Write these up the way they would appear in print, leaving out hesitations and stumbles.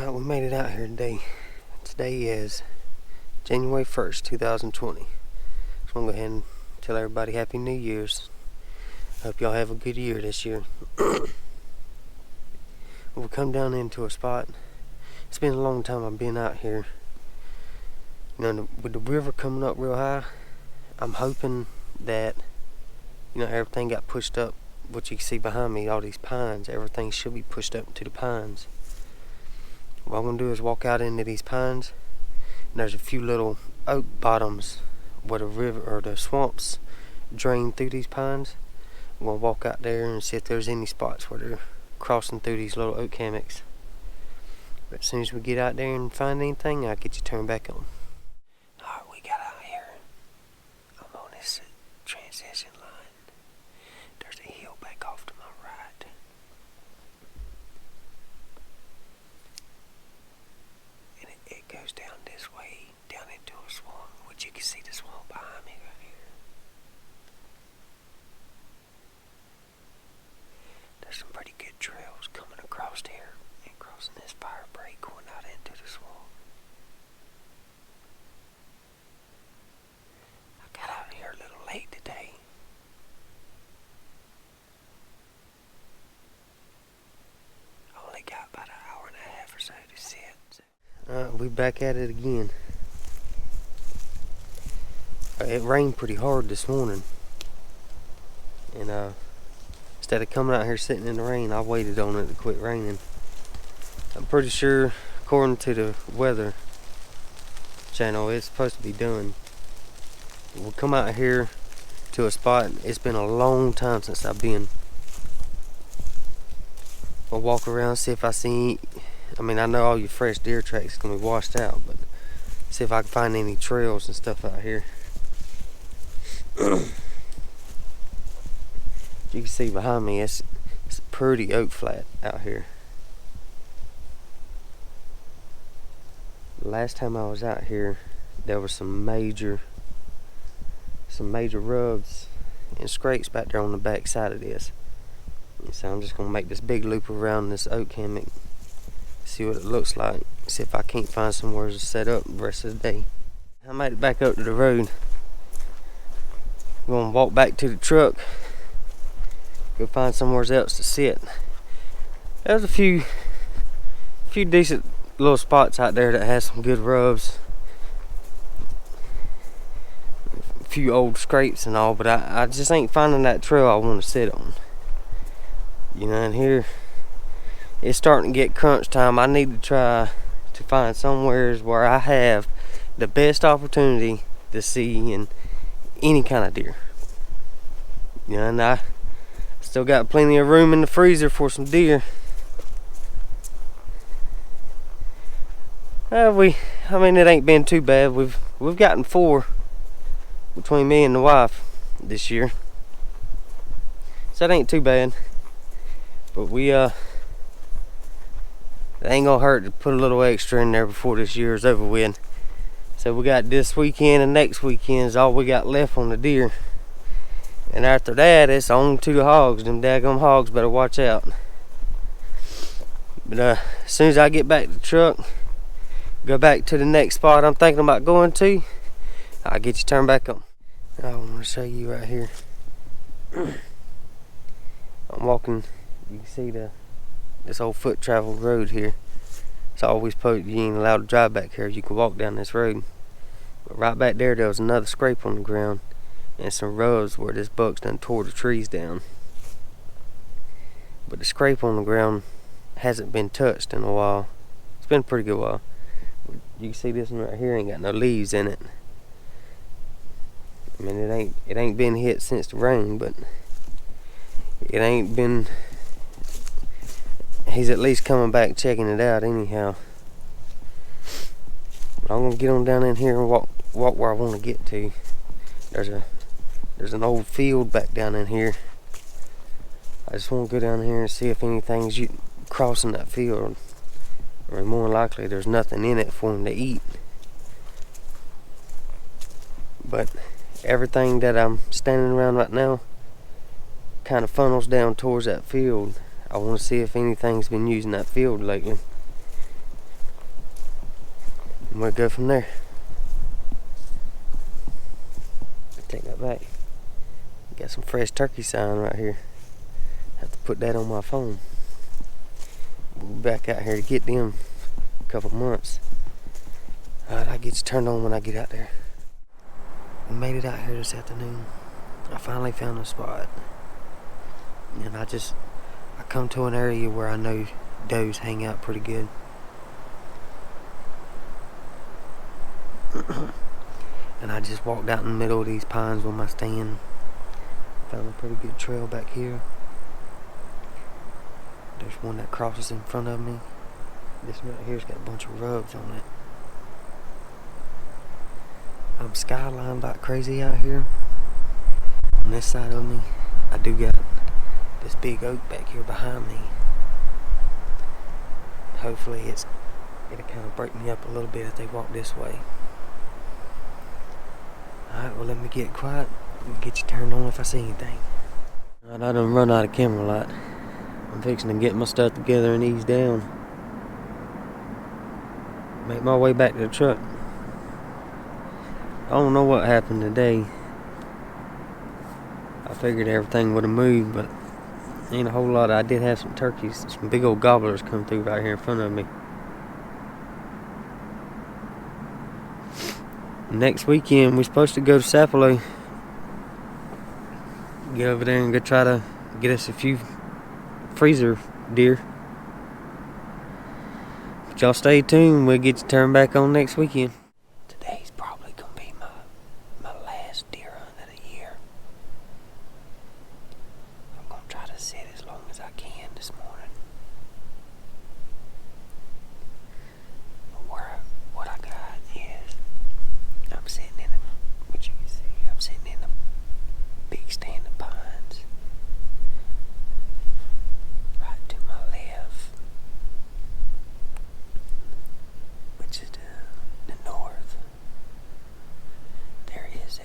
Alright, we made it out here today. Today is January 1st, 2020. Just want to go ahead and tell everybody Happy New Year's. Hope y'all have a good year this year. We'll come down into a spot. It's been a long time I've been out here. You know, with the river coming up real high, I'm hoping that, you know, everything got pushed up. What you can see behind me, all these pines, everything should be pushed up to the pines. What I'm going to do is walk out into these pines, and there's a few little oak bottoms where the river or the swamps drain through these pines. I'm going to walk out there and see if there's any spots where they're crossing through these little oak hammocks. But as soon as we get out there and find anything, I'll get you turned back on. Alright, we got out here. I'm on this transition line. There's a hill back off to my right. And it goes down this way, down into a swamp, which you can see the swamp behind me right here. There's some pretty good trails coming across here and crossing this fire break going out into the swamp. I got out here a little late today. I only got about an hour and a half or so to sit. We back at it again. It rained pretty hard this morning, and instead of coming out here sitting in the rain, I waited on it to quit raining. I'm pretty sure, according to the weather channel, it's supposed to be done. We'll come out here to a spot. It's been a long time since I've been. I'll walk around, see if I see. I mean, I know all your fresh deer tracks are gonna be washed out, but see if I can find any trails and stuff out here. You can see behind me, it's a pretty oak flat out here. Last time I was out here, there were some major rubs and scrapes back there on the back side of this. And so I'm just gonna make this big loop around this oak hammock, see what it looks like, see if I can't find somewhere to set up the rest of the day. I made it back up to the road. I'm gonna walk back to the truck, go find somewhere else to sit. There's a few decent little spots out there that has some good rubs, a few old scrapes and all, but I just ain't finding that trail I want to sit on. You know, and here it's starting to get crunch time. I need to try to find somewhere where I have the best opportunity to see in any kind of deer. You know, and I still got plenty of room in the freezer for some deer. I mean, it ain't been too bad. We've gotten 4 between me and the wife this year, so it ain't too bad. But it ain't gonna hurt to put a little extra in there before this year is over with. So we got this weekend and next weekend is all we got left on the deer. And after that, it's on to the hogs. Them daggum hogs better watch out. But as soon as I get back to the truck, go back to the next spot I'm thinking about going to, I'll get you turned back on. I want to show you right here. I'm walking, you can see this old foot traveled road here. It's always posted you ain't allowed to drive back here. You can walk down this road. But right back there was another scrape on the ground and some rubs where this buck's done tore the trees down. But the scrape on the ground hasn't been touched in a while. It's been a pretty good while. You can see this one right here ain't got no leaves in it. I mean, it ain't been hit since the rain, but it ain't been. He's at least coming back checking it out anyhow. But I'm gonna get on down in here and walk where I want to get to. There's an old field back down in here. I just want to go down here and see if anything's crossing that field. Or more likely there's nothing in it for him to eat. But everything that I'm standing around right now kind of funnels down towards that field. I want to see if anything's been using that field lately. And we'll go from there. Take that back. Got some fresh turkey sign right here. Have to put that on my phone. We'll be back out here to get them in a couple months. Alright, I'll get you turned on when I get out there. We made it out here this afternoon. I finally found a spot. And I come to an area where I know does hang out pretty good. And I just walked out in the middle of these pines with my stand. Found a pretty good trail back here. There's one that crosses in front of me. This one right here's got a bunch of rubs on it. I'm skylined like crazy out here. On this side of me, I do got this big oak back here behind me. Hopefully it'll kind of break me up a little bit if they walk this way. Alright, well, let me get quiet and get you turned on if I see anything. Alright, I done run out of camera light. I'm fixing to get my stuff together and ease down. Make my way back to the truck. I don't know what happened today. I figured everything would have moved, but ain't a whole lot. I did have some turkeys, some big old gobblers come through right here in front of me. Next weekend we're supposed to go to Sapelo. Get over there and go try to get us a few freezer deer. But y'all stay tuned. We'll get you turned back on next weekend. Today's probably gonna be my last deer hunt of the year. I'm gonna try to sit as long as I can this morning. What I got is I'm sitting in what you can see, I'm sitting in a big stand of pines. Right to my left, which is the north, there is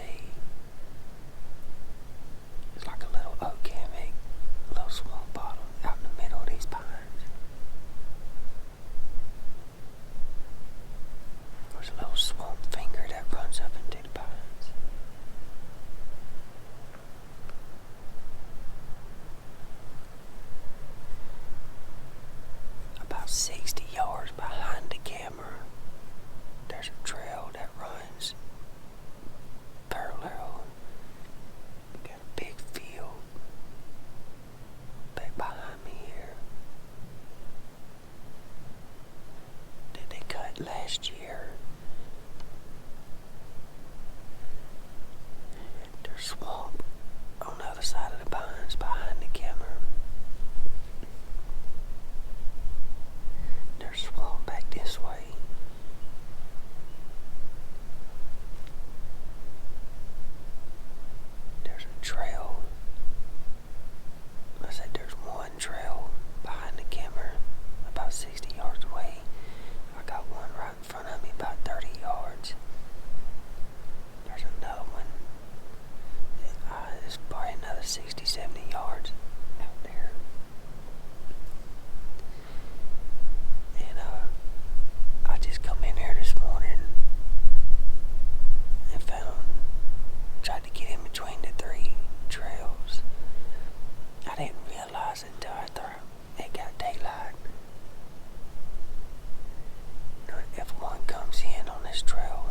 it's like a little oak hammock, a little swamp bottom out in the middle of these pines. There's a little swamp finger that runs up into the pines. About 60 yards behind the camera, there's a trail that runs parallel. We got a big field back behind me here that they cut last year. There's swamp on the other side of the pines behind the camera. There's swamp back this way. There's a trail. I said there's one trail behind the camera about 60 yards away. I got one right in front of me about 30 yards. There's another one. It's probably another 60, 70 yards out there. And I just come in here this morning and tried to get in between the three trails. I didn't realize until after it got daylight. If one comes in on this trail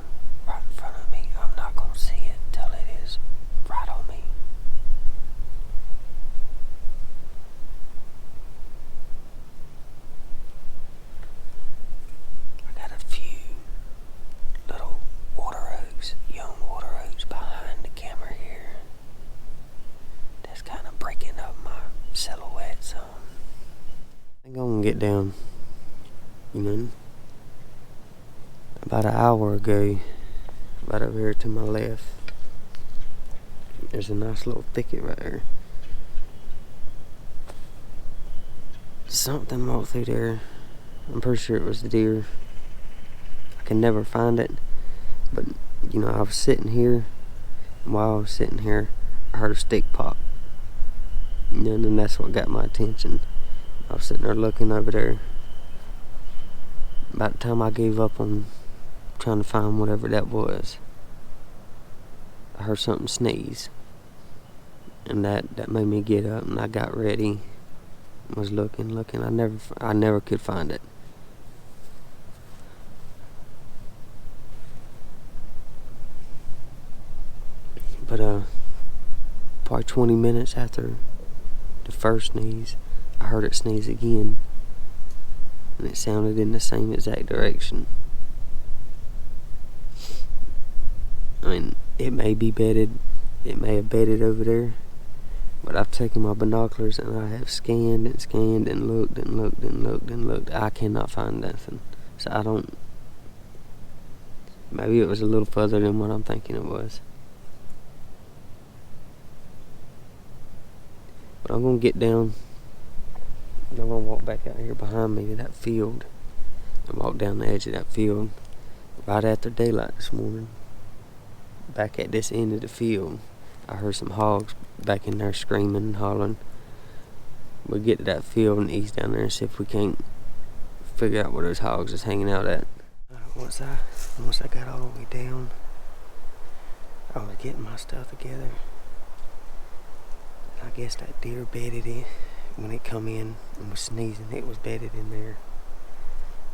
right in front of me, I'm not going to see it till it is right on me. I got a few little young water oaks behind the camera here. That's kind of breaking up my silhouette some. I think I'm going to get down, about an hour ago, right over here to my left. There's a nice little thicket right there. Something walked through there. I'm pretty sure it was the deer. I can never find it. But, I was sitting here. And while I was sitting here, I heard a stick pop. And then that's what got my attention. I was sitting there looking over there. About the time I gave up on trying to find whatever that was. I heard something sneeze, and that made me get up, and I got ready. Was looking. I never could find it. But probably 20 minutes after the first sneeze, I heard it sneeze again, and it sounded in the same exact direction. I mean, it may be bedded, it may have bedded over there, but I've taken my binoculars and I have scanned and scanned and looked and looked and looked and looked. I cannot find nothing. So I don't, maybe it was a little further than what I'm thinking it was. But I'm going to get down, and I'm going to walk back out here behind me to that field, and walk down the edge of that field right after daylight this morning. Back at this end of the field, I heard some hogs back in there screaming and hollering. We'll get to that field and ease down there and see if we can't figure out where those hogs is hanging out at. Once I got all the way down, I was getting my stuff together. I guess that deer bedded it when it come in and was sneezing. It was bedded in there,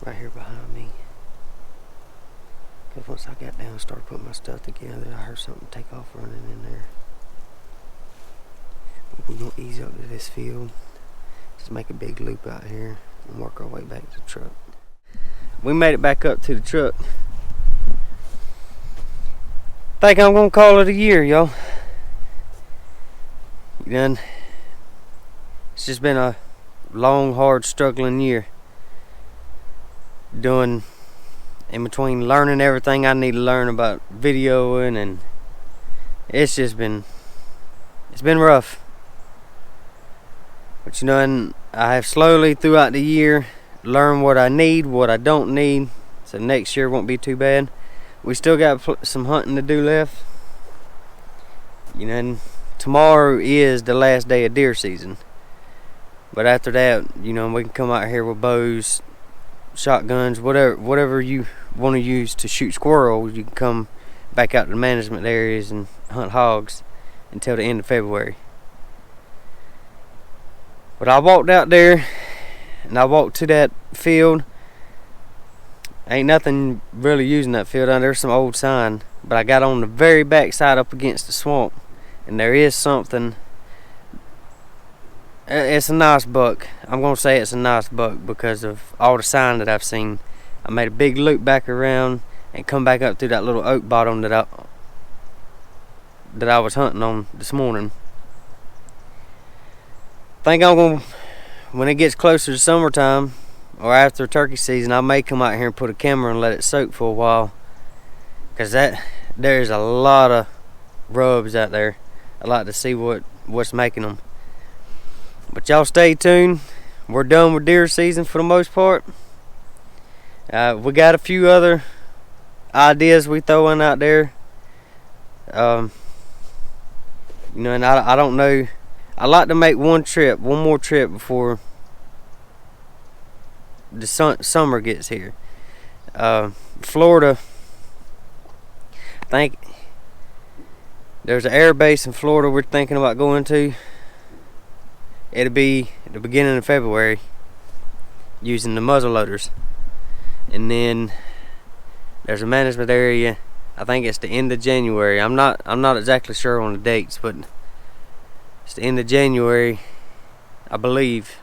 right here behind me. Because once I got down and started putting my stuff together, I heard something take off running in there. We're going to ease up to this field, just make a big loop out here, and work our way back to the truck. We made it back up to the truck. Think I'm going to call it a year, y'all. It's just been a long, hard, struggling year. Doing in between learning everything I need to learn about videoing, and it's been rough. But and I have slowly throughout the year learned what I need, what I don't need, so next year won't be too bad. We still got some hunting to do left. And tomorrow is the last day of deer season. But after that, we can come out here with bows, shotguns, whatever you want to use to shoot squirrels. You can come back out to the management areas and hunt hogs until the end of February. But I walked out there and I walked to that field. Ain't nothing really using that field. There's some old sign, but I got on the very back side up against the swamp, and there is something. It's a nice buck. I'm gonna say it's a nice buck because of all the sign that I've seen. I made a big loop back around and come back up through that little oak bottom that I was hunting on this morning. Think I'm gonna, when it gets closer to summertime or after turkey season, I may come out here and put a camera and let it soak for a while, because there's a lot of rubs out there. I like to see what's making them. But y'all stay tuned. We're done with deer season for the most part. We got a few other ideas we throwing out there. And I don't know. I like to make one more trip before the summer gets here. Florida, I think there's an air base in Florida we're thinking about going to. It'll be at the beginning of February, using the muzzle loaders. And then there's a management area, I think it's the end of January. I'm not exactly sure on the dates, but it's the end of January, I believe.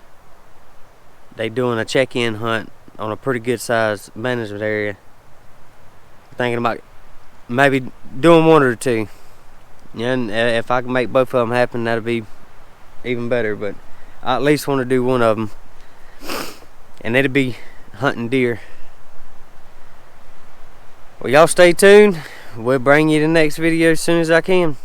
They doing a check-in hunt on a pretty good sized management area. Thinking about maybe doing one or two. Yeah, and if I can make both of them happen, that'll be even better. But I at least want to do one of them, and it'll be hunting deer. Well, y'all stay tuned. We'll bring you the next video as soon as I can.